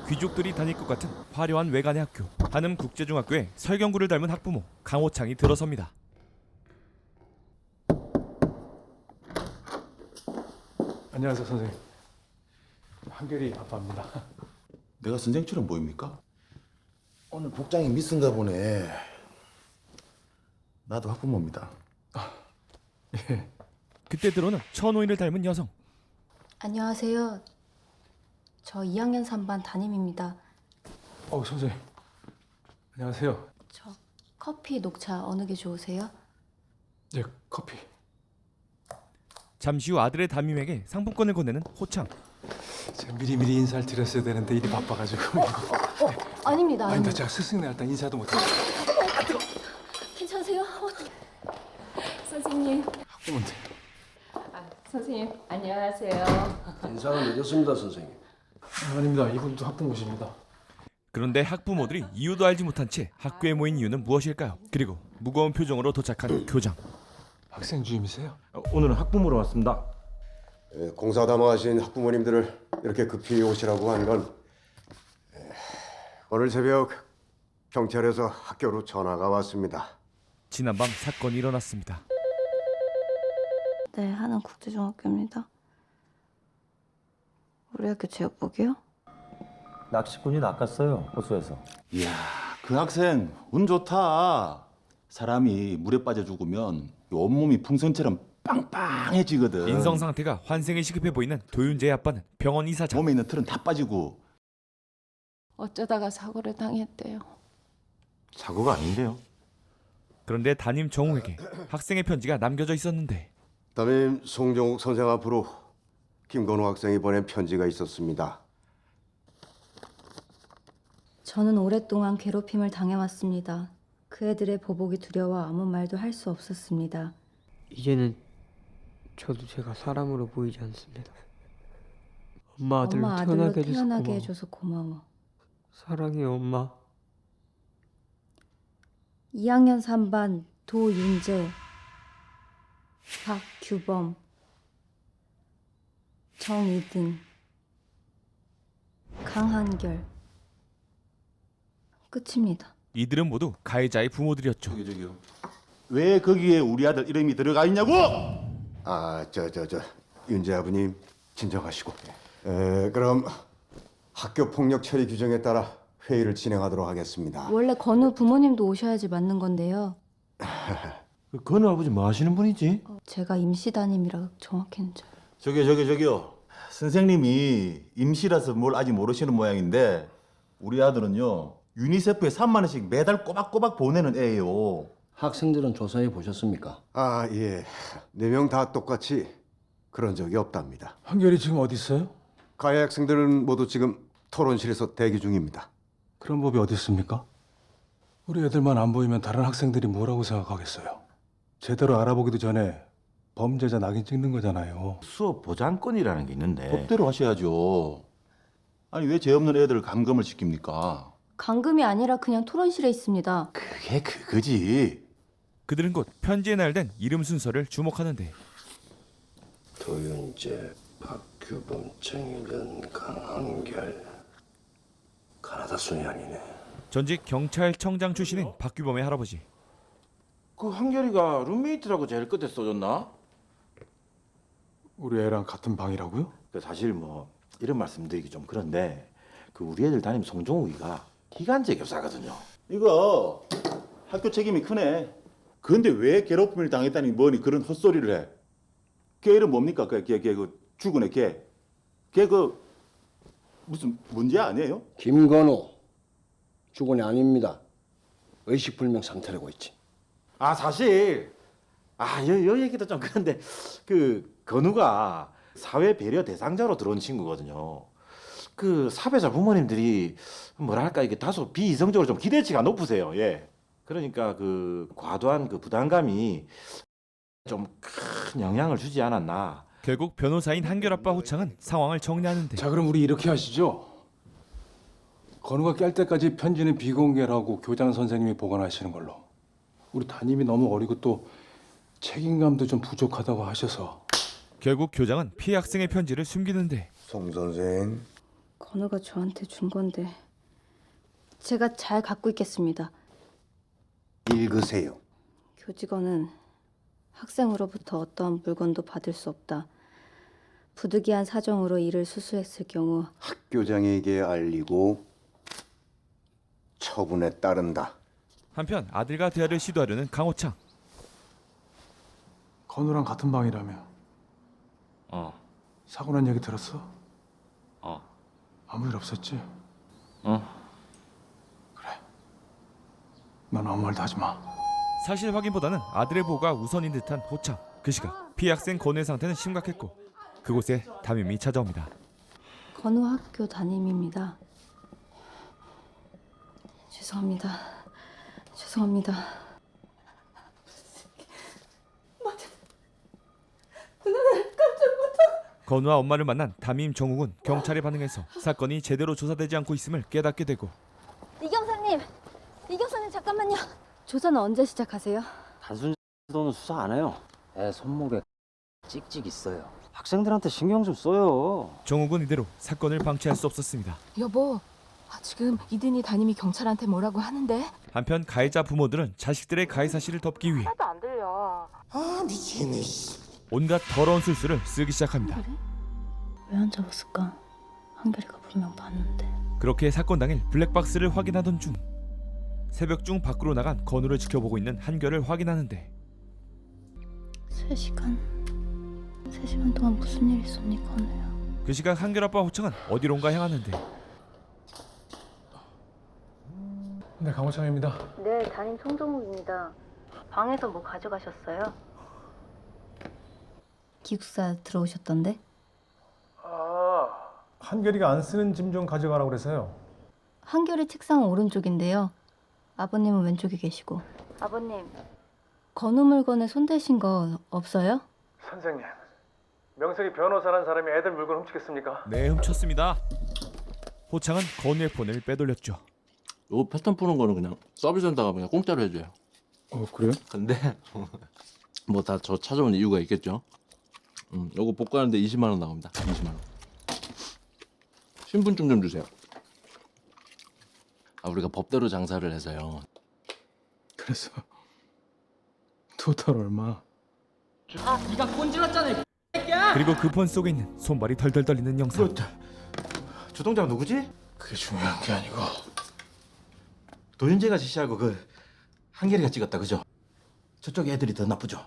귀족들이 다닐 것 같은 화려한 외관의 학교. 한음 국제중학교에 설경구를 닮은 학부모 강호창이 들어섭니다. 안녕하세요, 선생님. 한결이 아빠입니다. 내가 선생처럼 보입니까? 오늘 복장이 미스인가 보네. 나도 학부모입니다. 예. 그때 들어오는 천호인을 닮은 여성. 안녕하세요. 저 2학년 3반 담임입니다. 선생님. 안녕하세요. 저 커피, 녹차 어느 게 좋으세요? 예, 커피. 잠시 후 아들의 담임에게 상품권을 건네는 호창. 제가 미리 인사를 드렸어야 되는데 일이 바빠가지고. 아닙니다. 아니, 나 제가 스승님 일단 인사도 못했어. 괜찮으세요? 선생님. 학부모인데. 선생님, 안녕하세요. 인사는 늦었습니다, 선생님. 아닙니다. 이분도 학부모십니다. 그런데 학부모들이 이유도 알지 못한 채 학교에 모인 이유는 무엇일까요? 그리고 무거운 표정으로 도착한 교장. 학생 주임이세요? 오늘은 학부모로 왔습니다. 공사담화하신 학부모님들을 이렇게 급히 오시라고 한 건 오늘 새벽 경찰에서 학교로 전화가 왔습니다. 지난밤 사건이 일어났습니다. 네, 한음 국제중학교입니다. 우리 학교 체육복이요? 낚시꾼이 낚았어요, 호수에서. 이야, 그 학생 운 좋다. 사람이 물에 빠져 죽으면 온몸이 풍선처럼 빵빵해지거든. 인성 상태가 환생에 시급해 보이는 도윤재의 아빠는 병원 이사장. 몸에 있는 털은 다 빠지고. 어쩌다가 사고를 당했대요. 사고가 아닌데요. 그런데 담임 정우에게 학생의 편지가 남겨져 있었는데 담임 송정욱 선생 앞으로 김건우 학생이 보낸 편지가 있었습니다. 저는 오랫동안 괴롭힘을 당해왔습니다. 그 애들의 보복이 두려워 아무 말도 할 수 없었습니다. 이제는 저도 제가 사람으로 보이지 않습니다. 엄마 아들로 엄마 아들로 태어나게 해줘서 태어나게 고마워. 해줘서 고마워. 사랑해 엄마. 2학년 3반 도윤재, 박규범, 정이든, 강한결. 끝입니다. 이들은 모두 가해자의 부모들이었죠. 저기요. 왜 거기에 우리 아들 이름이 들어가 있냐고? 윤재 아버님 진정하시고. 그럼 학교 폭력 처리 규정에 따라 회의를 진행하도록 하겠습니다. 원래 건우 부모님도 오셔야지 맞는 건데요. 그 건우 아버지 뭐 하시는 분이지? 제가 임시 담임이라 정확히는 잘. 저기요. 선생님이 임시라서 뭘 아직 모르시는 모양인데 우리 아들은요 유니세프에 3만 원씩 매달 꼬박꼬박 보내는 애예요. 학생들은 조사해 보셨습니까? 예. 4명 다 똑같이 그런 적이 없답니다. 한결이 지금 어디 있어요? 가해 학생들은 모두 지금 토론실에서 대기 중입니다. 그런 법이 어디 있습니까? 우리 애들만 안 보이면 다른 학생들이 뭐라고 생각하겠어요? 제대로 알아보기도 전에 범죄자 낙인 찍는 거잖아요. 수업 보장권이라는 게 있는데 법대로 하셔야죠. 아니 왜 죄 없는 애들을 감금을 시킵니까? 감금이 아니라 그냥 토론실에 있습니다. 그게 그거지. 그들은 곧 편지에 날된 이름 순서를 주목하는데 도윤재, 박규범, 정일은, 강한결. 가나다 순이 아니네. 전직 경찰청장 출신인 박규범의 할아버지. 그 한결이가 룸메이트라고 제일 끝에 써줬나? 우리 애랑 같은 방이라고요? 그 사실 뭐 이런 말씀드리기 좀 그런데 그 우리 애들 담임 송종욱이가 기간제 교사거든요. 이거 학교 책임이 크네. 그런데 왜 괴롭힘을 당했다니 뭐니 그런 헛소리를 해? 걔 이름 뭡니까? 걔 그 죽은 애 걔. 걔 그 무슨 문제 아니에요? 김건우. 죽은이 아닙니다. 의식불명 상태라고 있지. 아 사실 여 얘기도 좀 그런데 그 건우가 사회 배려 대상자로 들어온 친구거든요. 그 사회자 부모님들이 뭐랄까 이게 다소 비이성적으로 좀 기대치가 높으세요. 예. 그러니까 그 과도한 그 부담감이 좀 큰 영향을 주지 않았나. 결국 변호사인 한결 아빠 호창은 상황을 정리하는데 자, 그럼 우리 이렇게 하시죠. 건우가 깰 때까지 편지는 비공개라고 교장 선생님이 보관하시는 걸로. 우리 담임이 너무 어리고 또 책임감도 좀 부족하다고 하셔서. 결국 교장은 피해 학생의 편지를 숨기는데 송 선생. 건우가 저한테 준 건데 제가 잘 갖고 있겠습니다. 읽으세요. 교직원은 학생으로부터 어떠한 물건도 받을 수 없다. 부득이한 사정으로 이를 수수했을 경우 학교장에게 알리고 처분에 따른다. 한편 아들과 대화를 시도하려는 강호창. 건우랑 같은 방이라며. 사고 난 얘기 들었어? 아무 일 없었지? 그래. 넌 아무 말도 하지 마. 사실 확인보다는 아들의 보호가 우선인 듯한 호창. 그 시각 피해 학생 건우의 상태는 심각했고 그곳에 담임이 찾아옵니다. 건우 학교 담임입니다. 죄송합니다. 건우와 엄마를 만난 담임 정욱은 경찰에 반응해서 사건이 제대로 조사되지 않고 있음을 깨닫게 되고 이경사님 잠깐만요. 조사는 언제 시작하세요? 단순 도는 수사 안 해요. 애 손목에 찍찍 있어요. 학생들한테 신경 좀 써요. 정욱은 이대로 사건을 방치할 수 없었습니다. 여보, 지금 이든이 담임이 경찰한테 뭐라고 하는데? 한편 가해자 부모들은 자식들의 가해 사실을 덮기 위해 하나도 안 들려. 아 미치겠네. 온갖 더러운 술수를 쓰기 시작합니다. 왜 안 잡았을까? 한결이가 분명 봤는데. 그렇게 사건 당일 블랙박스를 확인하던 중 새벽 중 밖으로 나간 건우를 지켜보고 있는 한결을 확인하는데 3시간 동안 무슨 일 있었니, 건우야? 그 시각 한결 아빠 호창은 어디론가 향하는데 네, 강호창입니다. 네, 담임 송정욱입니다. 방에서 뭐 가져가셨어요? 기숙사 들어오셨던데? 한결이가 안 쓰는 짐 좀 가져가라고 그래서요. 한결이 책상 오른쪽인데요. 아버님은 왼쪽에 계시고. 아버님, 건우 물건에 손대신 거 없어요? 선생님, 명색이 변호사라는 사람이 애들 물건 훔치겠습니까? 네 훔쳤습니다. 호창은 건우의 폰을 빼돌렸죠. 요 패턴 푸는 거는 그냥 서비스센터가 그냥 공짜로 해줘요. 그래요? 근데 뭐 다 저 찾아온 이유가 있겠죠. 요거 복구하는데 20만 원 나갑니다. 20만 원. 신분증 좀 주세요. 우리가 법대로 장사를 해서요. 그래서 토탈 얼마? 그리고 그 폰 속에 있는 손발이 덜덜 떨리는 영상. 주동자가 누구지? 그게 중요한 게 아니고 도윤재가 지시하고 그 한결이가 찍었다, 그죠? 저쪽 애들이 더 나쁘죠?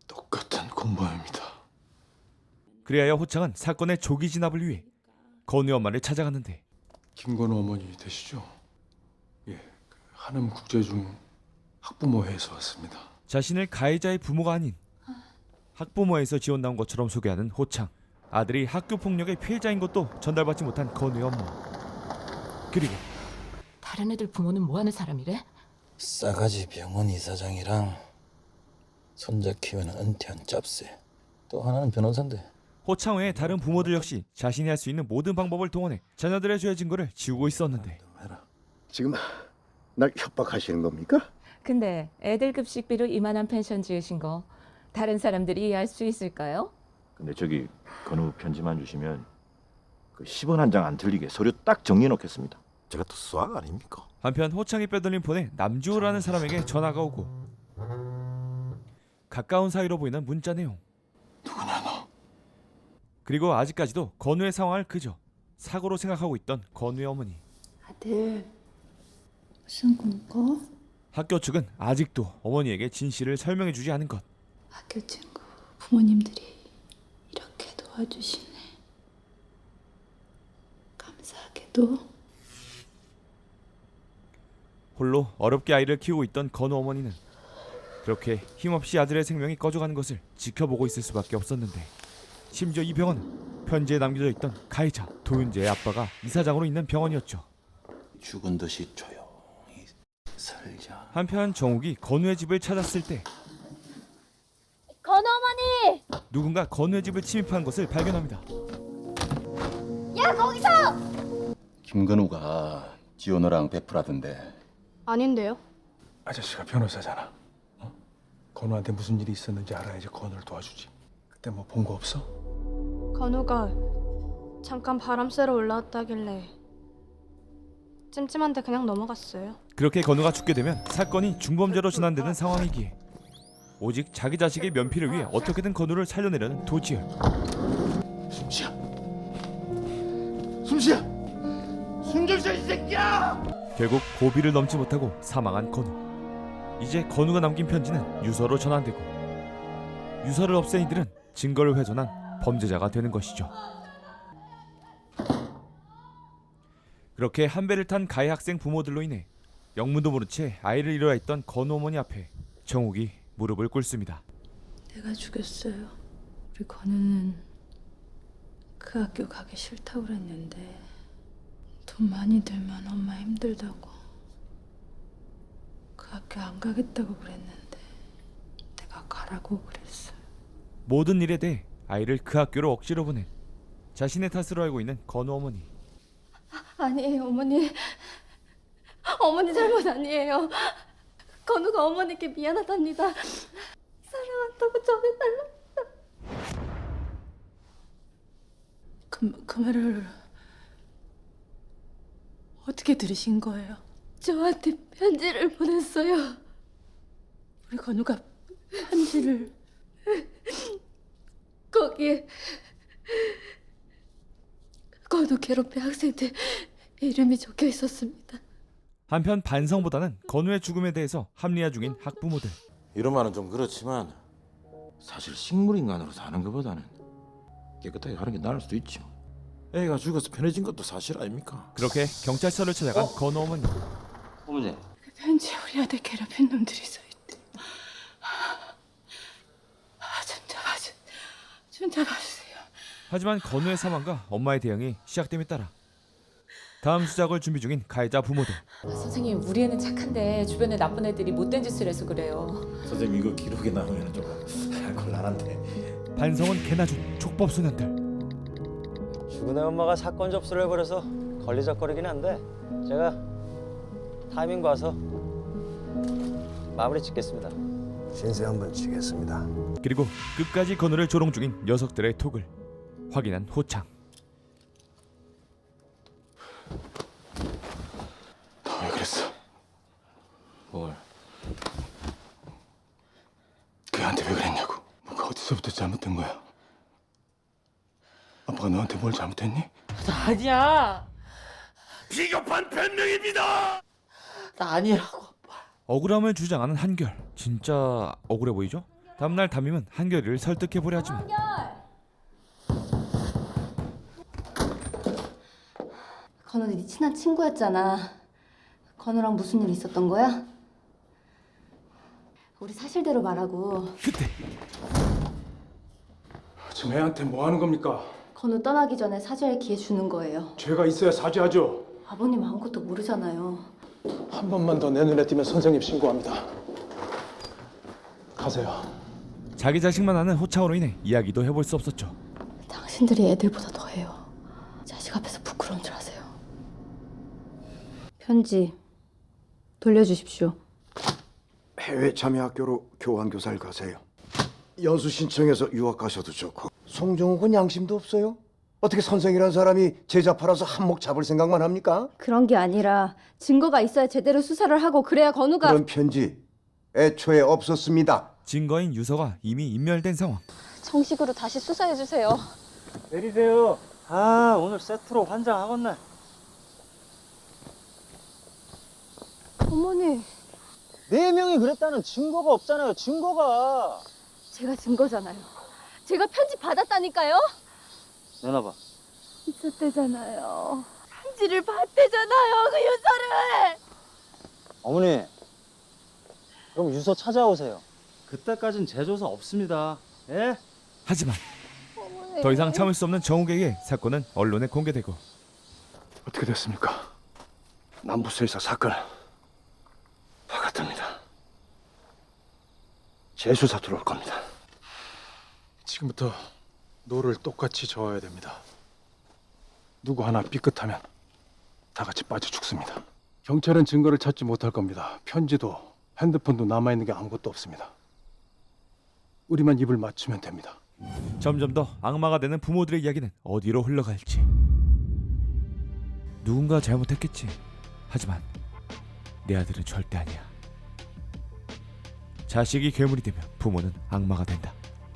똑같은 공범입니다. 그리하여 호창은 사건의 조기 진압을 위해 건우의 엄마를 찾아갔는데 김건우 어머니 되시죠? 예, 그 한음 국제중 학부모회에서 왔습니다. 자신을 가해자의 부모가 아닌 학부모에서 지원 나온 것처럼 소개하는 호창. 아들이 학교 폭력의 피해자인 것도 전달받지 못한 건우의 엄마. 그리고 다른 애들 부모는 뭐 하는 사람이래? 싸가지 병원 이사장이랑 손자 키우는 은퇴한 짭새. 또 하나는 변호사인데. 호창 외의 다른 부모들 역시 자신이 할 수 있는 모든 방법을 동원해 자녀들의 죄 증거를 지우고 있었는데 지금 날 협박하시는 겁니까? 근데 애들 급식비로 이만한 펜션 지으신 거 다른 사람들이 이해할 수 있을까요? 근데 저기 건우 편지만 주시면 그 10원 한 장 안 틀리게 서류 딱 정리해 놓겠습니다. 제가 또 수학 아닙니까? 한편 호창이 빼돌린 폰에 남주호라는 사람에게 전화가 오고 가까운 사이로 보이는 문자 내용. 누구냐 너? 그리고 아직까지도 건우의 상황을 그저 사고로 생각하고 있던 건우의 어머니. 아들, 무슨 꿈꿔? 학교 측은 아직도 어머니에게 진실을 설명해주지 않은 것. 학교 친구 부모님들이 이렇게 도와주시네. 감사하게도. 홀로 어렵게 아이를 키우고 있던 건우 어머니는 그렇게 힘없이 아들의 생명이 꺼져가는 것을 지켜보고 있을 수밖에 없었는데 심지어 이 병원은 편지에 남겨져 있던 가해자 도윤재의 아빠가 이사장으로 있는 병원이었죠. 죽은 듯이 조용히 살자. 한편 정욱이 건우의 집을 찾았을 때 건우 어머니! 누군가 건우의 집을 침입한 것을 발견합니다. 야, 거기서! 김건우가 지원호랑 베프라던데. 아닌데요. 아저씨가 변호사잖아. 건우한테 무슨 일이 있었는지 알아야지 건우를 도와주지. 그때 뭐 본 거 없어? 건우가 잠깐 바람 쐬러 올라왔다길래 찜찜한데 그냥 넘어갔어요. 그렇게 건우가 죽게 되면 사건이 중범죄로 전환되는 상황이기에 오직 자기 자식의 면피를 위해 어떻게든 건우를 살려내려는 도지열. 숨쉬어. 숨쉬어. 숨 좀 쉬어 이 새끼야. 결국 고비를 넘지 못하고 사망한 건우. 이제 건우가 남긴 편지는 유서로 전환되고 유서를 없앤 이들은 증거를 훼손한 범죄자가 되는 것이죠. 그렇게 한 배를 탄 가해 학생 부모들로 인해 영문도 모른 채 아이를 잃어야 했던 건우 어머니 앞에 정욱이 무릎을 꿇습니다. 내가 죽였어요. 우리 건우는 그 학교 가기 싫다고 그랬는데 돈 많이 들면 엄마 힘들다고 그 학교 안 가겠다고 그랬는데 내가 가라고 그랬어요. 모든 일에 대해 아이를 그 학교로 억지로 보낸 자신의 탓으로 알고 있는 건우 어머니. 아니에요, 어머니. 어머니 잘못 아니에요. 건우가 어머니께 미안하답니다. 사랑한다고 전해달라. 그 말을 어떻게 들으신 거예요? 저한테 편지를 보냈어요. 우리 건우가 편지를 거기에 건우 괴롭힌 학생들 이름이 적혀 있었습니다. 한편 반성보다는 건우의 죽음에 대해서 합리화 중인 학부모들. 이런 말은 좀 그렇지만 사실 식물인간으로 사는 것보다는 깨끗하게 하는 게 나을 수도 있지. 애가 죽어서 편해진 것도 사실 아닙니까? 그렇게 경찰서를 찾아간 건우 어머니. 어머니. 그 편지에 우리 아들 괴롭힌 놈들이 써있대. 좀 잡아주세요. 하지만 건우의 사망과 엄마의 대응이 시작됨에 따라 다음 수작을 준비 중인 가해자 부모들. 선생님, 우리 애는 착한데 주변에 나쁜 애들이 못된 짓을 해서 그래요. 선생님 이거 기록에 나오면 좀 곤란한데. 반성은 개나 준 촉법 소년들. 죽은 애 엄마가 사건 접수를 해버려서 걸리적거리긴 한데 제가 타이밍 봐서 마무리 짓겠습니다. 신세 한번 지겠습니다. 그리고 끝까지 건우를 조롱 중인 녀석들의 톡을 확인한 호창. 너 왜 그랬어? 뭘? 걔한테 왜 그랬냐고. 뭐가 어디서부터 잘못된 거야? 아빠가 너한테 뭘 잘못했니? 나 아니야. 비겁한 변명입니다. 나 아니라고. 억울함을 주장하는 한결. 진짜 억울해 보이죠? 다음날 담임은 한결이를 설득해보려 하지만 건우는 네 친한 친구였잖아. 건우랑 무슨 일 있었던 거야? 우리 사실대로 말하고. 그때 지금 애한테 뭐 하는 겁니까? 건우 떠나기 전에 사죄할 기회 주는 거예요. 죄가 있어야 사죄하죠. 아버님 아무것도 모르잖아요. 한 번만 더 내 눈에 띄면 선생님 신고합니다. 가세요. 자기 자식만 아는 호창으로 인해 이야기도 해볼 수 없었죠. 당신들이 애들보다 더해요. 자식 앞에서 부끄러운 줄 아세요. 편지 돌려주십시오. 해외 참여 학교로 교환 교사를 가세요. 연수 신청해서 유학 가셔도 좋고. 송정욱은 양심도 없어요? 어떻게 선생이란 사람이 제자 팔아서 한몫 잡을 생각만 합니까? 그런 게 아니라 증거가 있어야 제대로 수사를 하고 그래야 건우가. 그런 편지 애초에 없었습니다. 증거인 유서가 이미 인멸된 상황. 정식으로 다시 수사해 주세요. 내리세요. 아 오늘 세트로 환장하겠네. 어머니, 4명이 그랬다는 증거가 없잖아요. 증거가. 제가 증거잖아요. 제가 편지 받았다니까요. 내놔봐. 있었대잖아요. 편지를 받대잖아요. 그 유서를. 어머니. 그럼 유서 찾아오세요. 그때까진 제조서 없습니다. 예? 하지만 더 이상 참을 수 없는 정욱에게 사건은 언론에 공개되고. 어떻게 됐습니까? 남부수의사 사건 파악합니다. 재수사 들어올 겁니다. 지금부터 노를 똑같이 저어야 됩니다. 누구 하나 삐끗하면 다 같이 빠져 죽습니다. 경찰은 증거를 찾지 못할 겁니다. 편지도 핸드폰도 남아있는 게 아무것도 없습니다. 우리만 입을 맞추면 됩니다. 점점 더 악마가 되는 부모들의 이야기는 어디로 흘러갈지. 누군가 잘못했겠지. 하지만 내 아들은 절대 아니야. 자식이 괴물이 되면 부모는 악마가 된다.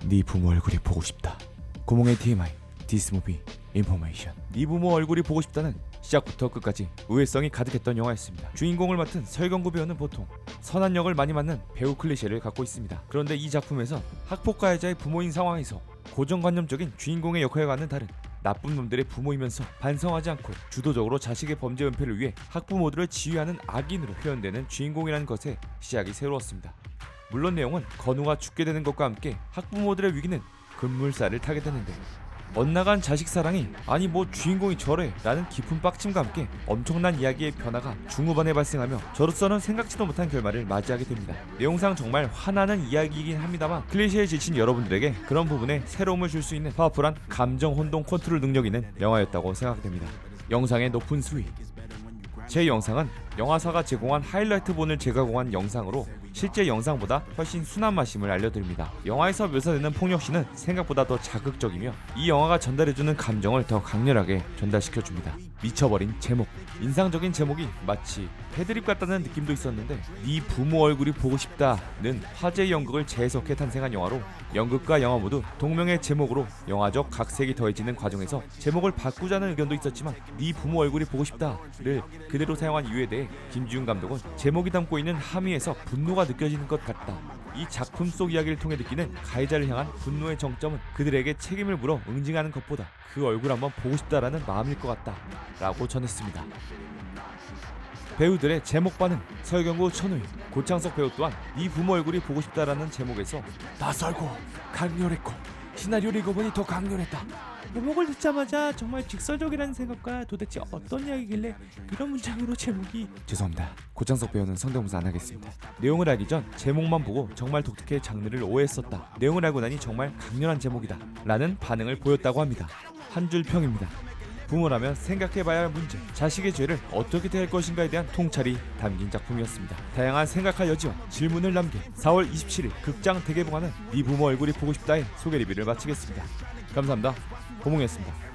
네 부모 얼굴이 보고 싶다. 구멍의 TMI, 디스무비, 인포메이션. 네 부모 얼굴이 보고 싶다는 시작부터 끝까지 우회성이 가득했던 영화였습니다. 주인공을 맡은 설경구 배우는 보통 선한 역을 많이 맡는 배우 클리셰를 갖고 있습니다. 그런데 이 작품에서 학폭 가해자의 부모인 상황에서 고정관념적인 주인공의 역할과는 다른 나쁜 놈들의 부모이면서 반성하지 않고 주도적으로 자식의 범죄 은폐를 위해 학부모들을 지휘하는 악인으로 표현되는 주인공이라는 것에 시작이 새로웠습니다. 물론 내용은 건우가 죽게 되는 것과 함께 학부모들의 위기는 급물살을 타게 되는데 엇나간 자식 사랑이 아니 뭐 주인공이 저래 라는 깊은 빡침과 함께 엄청난 이야기의 변화가 중후반에 발생하며 저로서는 생각지도 못한 결말을 맞이하게 됩니다. 내용상 정말 화나는 이야기이긴 합니다만 클리셰에 지친 여러분들에게 그런 부분에 새로움을 줄 수 있는 파워풀한 감정 혼동 컨트롤 능력이 있는 영화였다고 생각됩니다. 영상의 높은 수위. 제 영상은 영화사가 제공한 하이라이트본을 재가공한 영상으로 실제 영상보다 훨씬 순한 맛임을 알려드립니다. 영화에서 묘사되는 폭력씬은 생각보다 더 자극적이며 이 영화가 전달해주는 감정을 더 강렬하게 전달시켜줍니다. 미쳐버린 제목. 인상적인 제목이 마치 패드립 같다는 느낌도 있었는데 네 부모 얼굴이 보고 싶다는 화제의 연극을 재해석해 탄생한 영화로 연극과 영화 모두 동명의 제목으로 영화적 각색이 더해지는 과정에서 제목을 바꾸자는 의견도 있었지만 네 부모 얼굴이 보고 싶다를 그대로 사용한 이유에 대해 김지훈 감독은 제목이 담고 있는 함의에서 분노가 느껴지는 것 같다. 이 작품 속 이야기를 통해 느끼는 가해자를 향한 분노의 정점은 그들에게 책임을 물어 응징하는 것보다 그 얼굴 한번 보고 싶다라는 마음일 것 같다 라고 전했습니다. 배우들의 제목 반응. 설경구, 천우희, 고창석 배우 또한 네 부모 얼굴이 보고 싶다라는 제목에서 낯설고 강렬했고 시나리오를 읽어보니 더 강렬했다. 제목을 듣자마자 정말 직설적이라는 생각과 도대체 어떤 이야기길래 이런 문장으로 제목이. 죄송합니다. 고창석 배우는 성대모사 안 하겠습니다. 내용을 알기 전 제목만 보고 정말 독특해 장르를 오해했었다. 내용을 알고 나니 정말 강렬한 제목이다 라는 반응을 보였다고 합니다. 한 줄 평입니다. 부모라면 생각해봐야 할 문제, 자식의 죄를 어떻게 대할 것인가에 대한 통찰이 담긴 작품이었습니다. 다양한 생각할 여지와 질문을 남겨 4월 27일 극장 대개봉하는 네 부모 얼굴이 보고 싶다의 소개 리뷰를 마치겠습니다. 감사합니다. 고몽이었습니다.